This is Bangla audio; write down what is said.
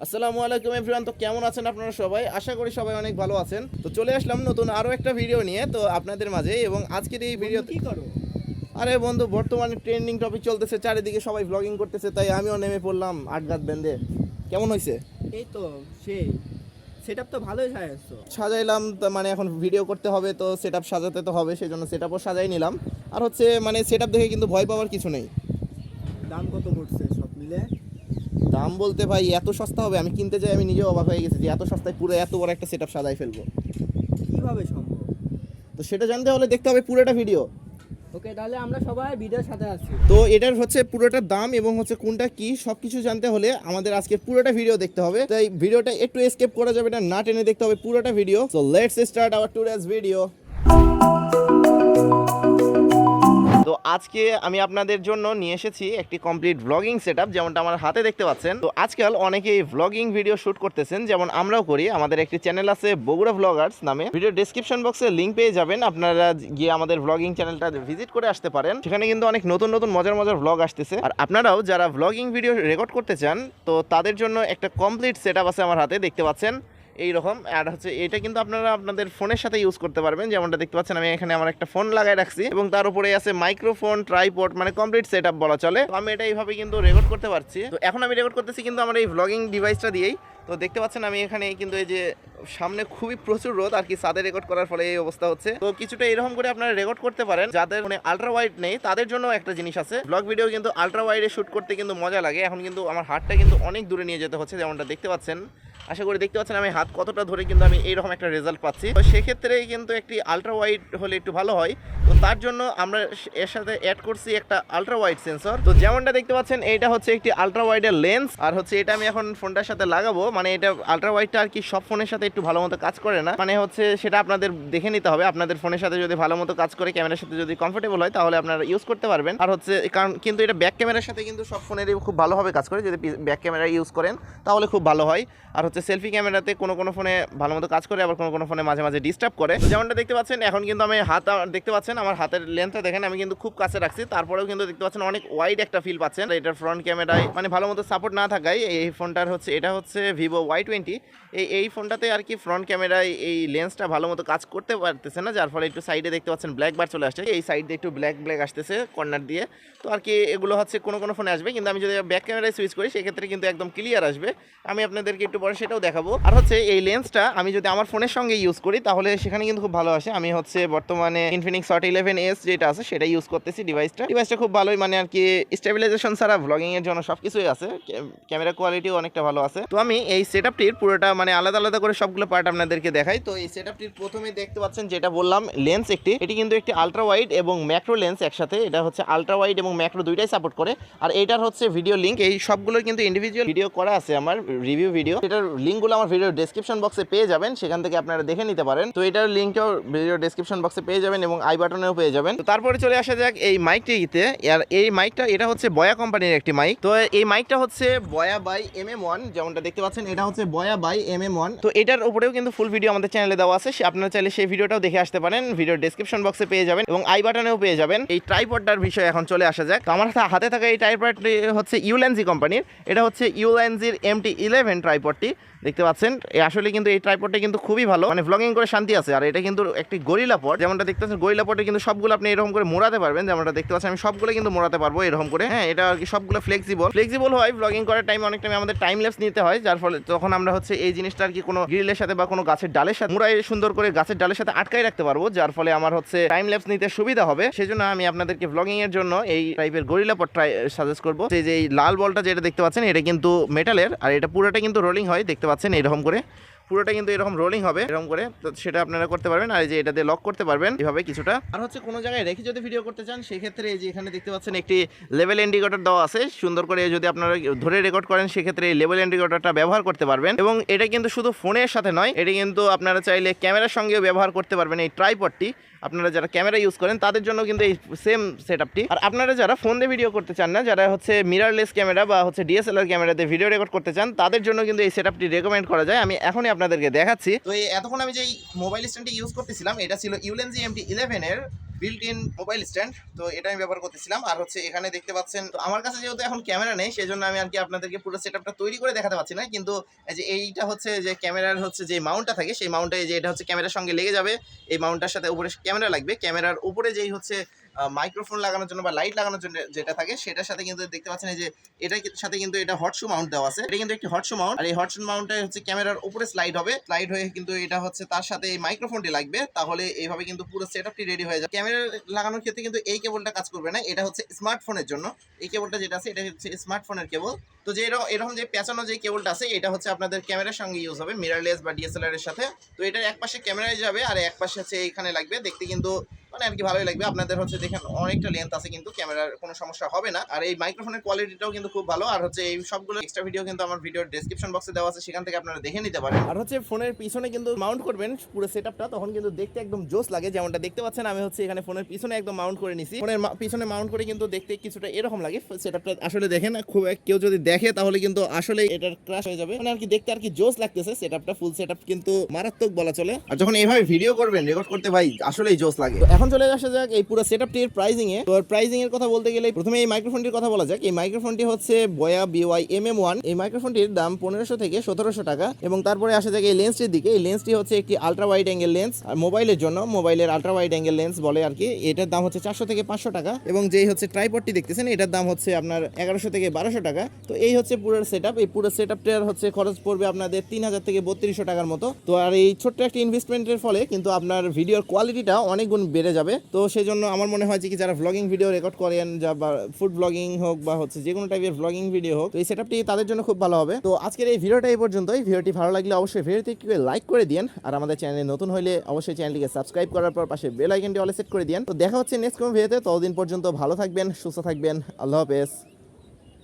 আসসালামু আলাইকুম এভরিওয়ান। তো কেমন আছেন আপনারা সবাই? আশা করি সবাই অনেক ভালো আছেন। তো চলে আসলাম নতুন আরও একটা ভিডিও নিয়ে তো আপনাদের মাঝে। এবং আজকের এই ভিডিও কি করো? আরে বন্ধু, বর্তমানে ট্রেন্ডিং টপিক চলতেছে, চারিদিকে সবাই ব্লগিং করতেছে, তাই আমিও নেমে পড়লাম আটঘাট বেঁধে। কেমন হয়েছে? এই তো সেই সেটআপ তো ভালোই সাজাচ্ছো। সাজাইলাম, মানে এখন ভিডিও করতে হবে তো সেটআপ সাজাতে তো হবে, সেই জন্য সেটআপও সাজাই নিলাম। আর হচ্ছে মানে সেটআপ দেখে কিন্তু ভয় পাওয়ার কিছু নেই। দাম কত পড়ছে সব মিলে? দাম বলতে ভাই এত সস্তা হবে, আমি কিনতে যাই আমি নিজেও অবাক হয়ে গেছি যে এত সস্তায় পুরো এত বড় একটা সেটআপ সাজাই ফেলবো। কিভাবে সম্ভব? তো সেটা জানতে হলে দেখতে হবে পুরোটা ভিডিও। ওকে, তাহলে আমরা সবাই ভিডিওর সাথে আছি। তো এটার হচ্ছে পুরোটা দাম এবং হচ্ছে কোনটা কি সবকিছু জানতে হলে আমাদের আজকে পুরোটা ভিডিও দেখতে হবে। তাই ভিডিওটা একটু স্কিপ করা যাবে না, না টেনে দেখতে হবে পুরোটা video. So let's start our today's video. তো আজকে আমি আপনাদের জন্য নিয়ে এসেছি একটি কমপ্লিট ভ্লগিং সেটআপ, যেমনটা আমার হাতে দেখতে পাচ্ছেন। তো আজকাল অনেকেই ভ্লগিং ভিডিও শুট করতেছেন, যেমন আমরাও করি। আমাদের একটি চ্যানেল আছে বগুড়া ভ্লগার্স নামে, ভিডিও ডেসক্রিপশন বক্সে লিংক পেয়ে যাবেন, আপনারা গিয়ে আমাদের ভ্লগিং চ্যানেলটা ভিজিট করে আসতে পারেন। সেখানে কিন্তু অনেক নতুন নতুন মজার মজার ভ্লগ আসতেছে। আর আপনারাও যারা ভ্লগিং ভিডিও রেকর্ড করতে চান, তো তাদের জন্য একটা কমপ্লিট সেটআপ আছে আমার হাতে, দেখতে পাচ্ছেন এইরকম। আর হচ্ছে এটা কিন্তু আপনারা আপনাদের ফোনের সাথে ইউজ করতে পারবেন, যেমনটা দেখতে পাচ্ছেন আমি এখানে আমার একটা ফোন লাগাই রাখছি এবং তার উপরে আছে মাইক্রোফোন, ট্রাইপড, মানে কমপ্লিট সেটআপ বলা চলে। তো আমি এটা এইভাবে কিন্তু রেকর্ড করতে পারছি। তো এখন আমি রেকর্ড করতেছি কিন্তু আমার এই ভ্লগিং ডিভাইসটা দিয়েই। তো দেখতে পাচ্ছেন আমি এখানে কিন্তু এই যে সামনে খুবই প্রচুর রোদ আর কি, ছাদে রেকর্ড করার ফলে এই অবস্থা হচ্ছে। তো কিছুটা এরকম করে আপনারা রেকর্ড করতে পারেন। যাদের মানে আলট্রা ওয়াইড নেই তাদের জন্য একটা জিনিস আছে, ব্লগ ভিডিও কিন্তু আলট্রা ওয়াইডে শুট করতে কিন্তু মজা লাগে। এখন কিন্তু আমার হাতটা কিন্তু অনেক দূরে নিয়ে যেতে হচ্ছে, যেমনটা দেখতে পাচ্ছেন। আশা করি দেখতে পাচ্ছেন আমি হাত কতটা ধরে কিন্তু আমি এইরকম একটা রেজাল্ট পাচ্ছি। তো সেক্ষেত্রে কিন্তু একটি আলট্রা ওয়াইড হলে একটু ভালো হয়। তো তার জন্য আমরা এর সাথে অ্যাড করছি একটা আলট্রা ওয়াইড সেন্সর। তো যেমনটা দেখতে পাচ্ছেন এইটা হচ্ছে একটি আলট্রা ওয়াইডের লেন্স। আর হচ্ছে এটা আমি এখন ফোনটার সাথে লাগাবো। মানে এটা আলট্রা ওয়াইডটা আর কি সব ফোনের সাথে একটু ভালো মতো কাজ করে না, মানে হচ্ছে সেটা আপনাদের দেখে নিতে হবে। আপনাদের ফোনের সাথে যদি ভালো মতো কাজ করে, ক্যামেরার সাথে যদি কমফোর্টেবল হয়, তাহলে আপনারা ইউজ করতে পারবেন। আর হচ্ছে কারণ কিন্তু এটা ব্যাক ক্যামেরার সাথে কিন্তু সব ফোনেরই খুব ভালোভাবে কাজ করে, যদি ব্যাক ক্যামেরা ইউজ করেন তাহলে খুব ভালো হয়। আর হচ্ছে সেলফি ক্যামেরাতে কোনো ফোনে ভালো মতো কাজ করে, আবার কোনো ফোনে মাঝে মাঝে ডিস্টার্ব করে। যেমনটা দেখতে পাচ্ছেন এখন কিন্তু আমি হাত দেখতে পাচ্ছেন, আমার হাতের লেন্থটা দেখেন আমি কিন্তু খুব কাছে রাখছি, তারপরেও কিন্তু দেখতে পাচ্ছেন অনেক ওয়াইড একটা ফিল পাচ্ছেন। এটার ফ্রন্ট ক্যামেরায় মানে ভালো মতো সাপোর্ট না থাকায় এই ফোনটার হচ্ছে এটা হচ্ছে ভিভো Y20। এই ফোনটাতে আর কি ফ্রন্ট ক্যামেরায় এই লেন্সটা ভালো মতো কাজ করতে পারতেছে না, যার ফলে একটু সাইডে দেখতে পাচ্ছেন ব্ল্যাক বার চলে আসছে, এই সাইড দিয়ে একটু ব্ল্যাক আসতেছে কর্নার দিয়ে। তো আর কি এগুলো হচ্ছে কোনো ফোনে আসবে, কিন্তু আমি যদি ব্যাক ক্যামেরায় সুইচ করি সেক্ষেত্রে কিন্তু একদম ক্লিয়ার আসবে। আমি আপনাদেরকে একটু পরে সেটাও দেখাবো। আর হচ্ছে এই লেন্সটা আমি যদি আমার ফোনের সঙ্গে ইউজ করি তাহলে সেখানে কিন্তু খুব ভালো আসে। আমি হচ্ছে বর্তমানে ইনফিনিক্স হট 11s যেটা আছে সেটা ইউজ করতেছি। ডিভাইসটা খুব ভালোই, মানে আর কি স্টেবিলাইজেশন ছাড়া ভ্লগিং এর জন্য সবকিছুই আছে, ক্যামেরা কোয়ালিটিও অনেকটা ভালো আছে। তো আমি এই সেটআপটির পুরোটা মানে আলাদা আলাদা করে সবগুলো পার্ট আপনাদেরকে দেখাই। তো এই সেটআপটির প্রথমে দেখতে পাচ্ছেন যেটা বললাম লেন্স এটি কিন্তু একটি আলট্রা ওয়াইড এবং ম্যাক্রো লেন্স একসাথে। এটা হচ্ছে আলট্রা ওয়াইড এবং ম্যাক্রো দুইটাই সাপোর্ট করে। আর এটার হচ্ছে ভিডিও লিংক, এই সবগুলোর কিন্তু ইন্ডিভিজুয়াল ভিডিও করা আছে আমার রিভিউ ভিডিও। এটার লিঙ্কগুলো আমার ভিডিও ডেসক্রিপশন বক্সে পেয়ে যাবেন, সেখান থেকে আপনারা দেখে নিতে পারেন। তো এটার লিঙ্কটাও ভিডিও ডেসক্রিপশন বক্সে পেয়ে যাবেন এবং আই বাটনেও পেয়ে যাবেন। তো তারপরে চলে আসা যাক এই মাইকটিতে। আর এই মাইকটা এটা হচ্ছে বয়া কোম্পানির একটি মাইক। তো এই মাইকটা হচ্ছে বয়া বাই MM1, যেমনটা দেখতে পাচ্ছেন এটা হচ্ছে বয়া বাই MM1। তো এটার উপরেও কিন্তু ফুল ভিডিও আমাদের চ্যানেলে দেওয়া আছে, আপনারা চাইলে সেই ভিডিওটাও দেখে আসতে পারেন, ভিডিও ডেসক্রিপশন বক্সে পেয়ে যাবেন এবং আই বাটনেও পেয়ে যাবেন। এই ট্রাইপডটার বিষয়ে এখন চলে আসা যাক। তো আমার হাতে থাকা এই ট্রাইপডটি হচ্ছে উলানজি কোম্পানির। এটা হচ্ছে উলানজির MT11 ট্রাইপডটি দেখতে পাচ্ছেন। আসলে কিন্তু এই ট্রাইপডটা কিন্তু খুবই ভালো, মানে ভ্লগিং করে শান্তি আছে। আর এটা কিন্তু একটি গরিলা পড, যেমনটা দেখতে পাচ্ছেন গরিলা পডে কিন্তু সবগুলো আপনি এরকম করে মোড়াতে পারবেন, যেমনটা দেখতে পাচ্ছেন আমি সবগুলো কিন্তু মোড়াতে পারবো এরকম করে। হ্যাঁ, এটা আর কি সবগুলো ফ্লেক্সিবল হয়। ভ্লগিং করার টাইম অনেক টাইম আমাদের টাইম ল্যাপস নিতে হয়, যার ফলে তখন আমরা হচ্ছে এই জিনিসটা আর কি কোনো গ্রিলের সাথে বা কোনো গাছের ডালের সাথে মোড়াই সুন্দর করে গাছের ডালের সাথে আটকাই রাখতে পারবো, যার ফলে আমার হচ্ছে টাইম ল্যাপস নিতে সুবিধা হবে। সেজন্য আমি আপনাদেরকে ভ্লগিং এর জন্য এই টাইপের গরিলা পড সাজেস্ট করবো। যে এই লাল বলটা যেটা দেখতে পাচ্ছেন এটা কিন্তু মেটালের, আর এটা পুরোটা কিন্তু রোলিং হয়, দেখতে পাচ্ছেন এরকম করে পুরোটা কিন্তু এরকম রোলিং হবে এরকম করে। তো সেটা আপনারা করতে পারবেন, আর এই যে এটা দিয়ে লক করতে পারবেন এভাবে কিছুটা। আর হচ্ছে কোনো জায়গায় রেখে যদি ভিডিও করতে চান সেক্ষেত্রে এই যে এখানে দেখতে পাচ্ছেন একটি লেভেল ইন্ডিকেটর দেওয়া আছে, সুন্দর করে যদি আপনারা ধরে রেকর্ড করেন সেক্ষেত্রে এই লেভেল ইন্ডিকেটরটা ব্যবহার করতে পারবেন। এবং এটা কিন্তু শুধু ফোনের সাথে নয়, এটা কিন্তু আপনারা চাইলে ক্যামেরার সঙ্গেও ব্যবহার করতে পারবেন। এই ট্রাইপডটি আপনারা যারা ক্যামেরা ইউজ করেন তাদের জন্য কিন্তু এই সেম সেটআপটি। আর আপনারা যারা ফোন দিয়ে ভিডিও করতে চান না, যারা হচ্ছে মিররলেস ক্যামেরা বা হচ্ছে DSLR ক্যামেরাতে ভিডিও রেকর্ড করতে চান, তাদের জন্য কিন্তু এই সেটআপটি রেকমেন্ড করা যায়। আমি এখনই আপনাদেরকে দেখাচ্ছি। তো এই এতক্ষণ আমি যে মোবাইল স্ট্যান্ডটি ইউজ করতেছিলাম এটা ছিল উলানজি MT11 এর বিল্ট ইন মোবাইল স্ট্যান্ড, তো এটা আমি ব্যবহার করতেছিলাম। আর হচ্ছে এখানে দেখতে পাচ্ছেন, তো আমার কাছে যেহেতু এখন ক্যামেরা নেই সেই জন্য আমি আর কি আপনাদেরকে পুরো সেটআপটা তৈরি করে দেখাতে পারছি না, কিন্তু এই যে এইটা হচ্ছে যে ক্যামেরার হচ্ছে যে মাউন্টটা থাকে সেই মাউন্টটা, যে এটা হচ্ছে ক্যামেরার সঙ্গে লেগে যাবে, এই মাউন্টটার সাথে উপরে ক্যামেরা লাগবে, ক্যামেরার উপরে যেই হচ্ছে মাইক্রোফোন লাগানোর জন্য বা লাইট লাগানোর জন্য যেটা থাকে সেটার সাথে কিন্তু দেখতে পাচ্ছেন এই যে এটার সাথে কিন্তু এটা হট শু মাউন্ট দেওয়া আছে। এটা কিন্তু একটি হট শু মাউন্ট, আর এই হট শু মাউন্টটা হচ্ছে ক্যামেরার উপরে স্লাইড হবে, স্লাইড হয়ে কিন্তু এটা হচ্ছে তার সাথে এই মাইক্রোফোনটি লাগবে, তাহলে এইভাবে কিন্তু পুরো সেটআপটি রেডি হয়ে যাবে। ক্যামেরা লাগানোর ক্ষেত্রে কিন্তু এই কেবলটা কাজ করবে না, এটা হচ্ছে স্মার্টফোনের জন্য। এই কেবলটা যেটা আছে এটা হচ্ছে স্মার্টফোনের কেবল। তো যে এরকম যে পেঁচানো যে কেবলটা আছে এটা হচ্ছে আপনাদের ক্যামেরার সঙ্গে ইউজ হবে, মিররলেস বা ডিএসএলআর এর সাথে। তো এটার এক পাশে ক্যামেরায় যাবে আর এক পাশে হচ্ছে এইখানে লাগবে, দেখতে কিন্তু মানে আর কি ভালোই লাগবে। আপনাদের হচ্ছে দেখেন অনেকটা লেন্থ আছে, কিন্তু ক্যামেরার কোনো সমস্যা হবে না। আর এই মাইক্রোফোনের কোয়ালিটিটাও কিন্তু খুব ভালো। আর হচ্ছে এই সবগুলো এক্সট্রা ভিডিও কিন্তু আমার ভিডিওর ডেসক্রিপশন বক্সে দেওয়া আছে, সেখান থেকে আপনারা দেখে নিতে পারেন। আর হচ্ছে ফোনের পিছনে কিন্তু মাউন্ট করবেন পুরো সেটআপটা, তখন কিন্তু দেখতে একদম জোস লাগে। যেমনটা দেখতে পাচ্ছেন আমি হচ্ছে এখানে ফোনের পিছনে একদম মাউন্ট করে নিছি, ফোনের পিছনে মাউন্ট করে কিন্তু দেখতে কিছুটা এরকম লাগে। সেটআপটা আসলে দেখেন খুব, কেউ যদি দেখে তাহলে কিন্তু আসলে এটার ক্রাশ হয়ে যাবে, মানে আর কি দেখতে আর কি জোস লাগতেছে। সেটআপটা ফুল সেটআপ কিন্তু মারাত্মক বলা চলে। আর যখন এইভাবে ভিডিও করবেন, রেকর্ড করতে ভাই আসলেই জোস লাগে। এখন চলে আসা যাক এই পুরো সেটআপটির প্রাইজিং এ। তো প্রাইজিং এর কথা বলতে গেলে প্রথমে এই মাইক্রোফোনটির কথা বলা যাক। এই মাইক্রোফোনটি হচ্ছে বয়া BY MM1। এই মাইক্রোফোনটির দাম 1500 থেকে 1700 টাকা। এবং তারপরে আসা যাক এই লেন্সটির দিকে। এই লেন্সটি হচ্ছে একটি আলট্রা ওয়াইড অ্যাঙ্গেল লেন্স, আর মোবাইলের জন্য, মোবাইলের আলট্রা ওয়াইড অ্যাঙ্গেল লেন্স বলে আর কি। এটার দাম হচ্ছে 400 থেকে 500 টাকা। এবং যেই হচ্ছে ট্রাইপডটি দেখতেছেন এটার দাম হচ্ছে আপনার 1100 থেকে 1200 টাকা। তো এই হচ্ছে পুরো সেটআপ। এই পুরো সেটআপটার হচ্ছে খরচ পড়বে আপনাদের 3000 থেকে 3200 টাকার মতো। তো আর এই ছোট্ট একটা ইনভেস্টমেন্টের ফলে কিন্তু আপনার ভিডিওর কোয়ালিটিটা অনেক গুণ বেড়ে যাবে। তো সেই জন্য আমার মনে হয় যে কি যারা ভ্লগিং ভিডিও রেকর্ড করেন, যা বা ফুড ব্লগিং হোক বা হচ্ছে যে কোনো টাইপের ভ্লগিং ভিডিও হোক, তো এই সেটআপটি তাদের জন্য খুব ভালো হবে। তো আজকের এই ভিডিওটা এই পর্যন্তই। ভিডিওটি ভালো লাগলে অবশ্যই ভিডিওতে একটু লাইক করে দিন, আর আমাদের চ্যানেলে নতুন হলে অবশ্যই চ্যানেলটিকে সাবস্ক্রাইব করার পর পাশে বেল আইকনটি অলে সেট করে দিন। তো দেখা হচ্ছে নেক্সট কোনো ভিডিওতে। ততদিন পর্যন্ত ভালো থাকবেন, সুস্থ থাকবেন। আল্লাহ হাফেজ।